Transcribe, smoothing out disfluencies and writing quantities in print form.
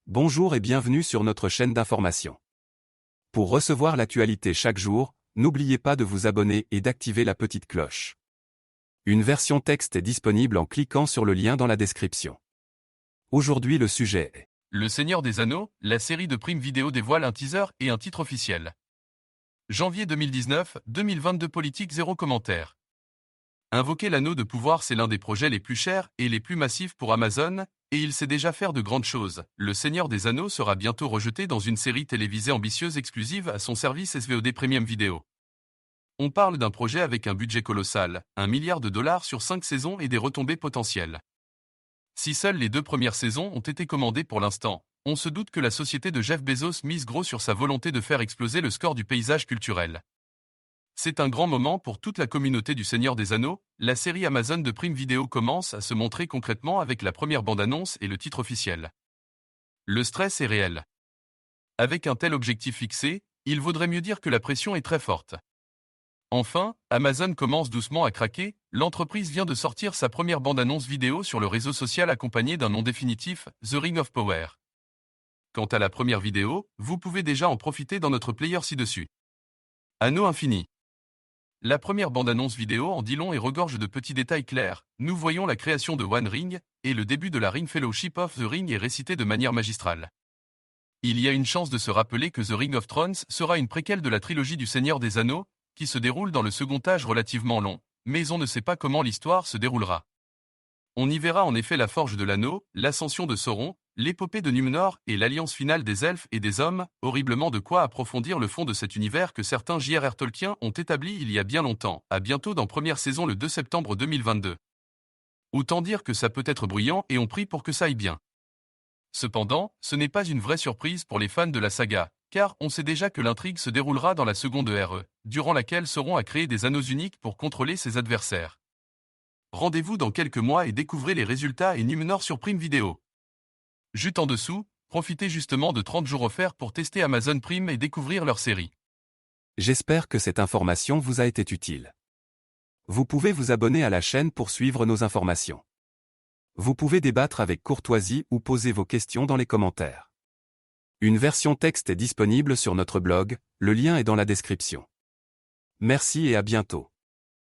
Bonjour et bienvenue sur notre chaîne d'information. Pour recevoir l'actualité chaque jour, n'oubliez pas de vous abonner et d'activer la petite cloche. Une version texte est disponible en cliquant sur le lien dans la description. Aujourd'hui le sujet est Le Seigneur des Anneaux, la série de Prime Video dévoile un teaser et un titre officiel. Janvier 2019-2022 politique zéro commentaire. Invoquer l'anneau de pouvoir, c'est l'un des projets les plus chers et les plus massifs pour Amazon, et il sait déjà faire de grandes choses. Le Seigneur des Anneaux sera bientôt rejeté dans une série télévisée ambitieuse exclusive à son service SVOD Premium Video. On parle d'un projet avec un budget colossal, $1 milliard sur 5 saisons et des retombées potentielles. Si seules les 2 premières saisons ont été commandées pour l'instant, on se doute que la société de Jeff Bezos mise gros sur sa volonté de faire exploser le score du paysage culturel. C'est un grand moment pour toute la communauté du Seigneur des Anneaux. La série Amazon de Prime Video commence à se montrer concrètement avec la première bande-annonce et le titre officiel. Le stress est réel. Avec un tel objectif fixé, il vaudrait mieux dire que la pression est très forte. Enfin, Amazon commence doucement à craquer. L'entreprise vient de sortir sa première bande-annonce vidéo sur le réseau social accompagnée d'un nom définitif, The Ring of Power. Quant à la première vidéo, vous pouvez déjà en profiter dans notre player ci-dessus. Anneau infini. La première bande-annonce vidéo en dit long et regorge de petits détails clairs. Nous voyons la création de One Ring, et le début de la Ring Fellowship of the Ring est récité de manière magistrale. Il y a une chance de se rappeler que The Ring of Thrones sera une préquelle de la trilogie du Seigneur des Anneaux, qui se déroule dans le second âge relativement long, mais on ne sait pas comment l'histoire se déroulera. On y verra en effet la forge de l'anneau, l'ascension de Sauron, l'épopée de Númenor et l'alliance finale des elfes et des hommes, horriblement de quoi approfondir le fond de cet univers que certains J.R.R. Tolkien ont établi il y a bien longtemps. À bientôt dans première saison le 2 septembre 2022. Autant dire que ça peut être bruyant et on prie pour que ça aille bien. Cependant, ce n'est pas une vraie surprise pour les fans de la saga, car on sait déjà que l'intrigue se déroulera dans la seconde RE, durant laquelle Sauron a créé des anneaux uniques pour contrôler ses adversaires. Rendez-vous dans quelques mois et découvrez les résultats et Númenor sur Prime Video. Juste en dessous, profitez justement de 30 jours offerts pour tester Amazon Prime et découvrir leur série. J'espère que cette information vous a été utile. Vous pouvez vous abonner à la chaîne pour suivre nos informations. Vous pouvez débattre avec courtoisie ou poser vos questions dans les commentaires. Une version texte est disponible sur notre blog, le lien est dans la description. Merci et à bientôt.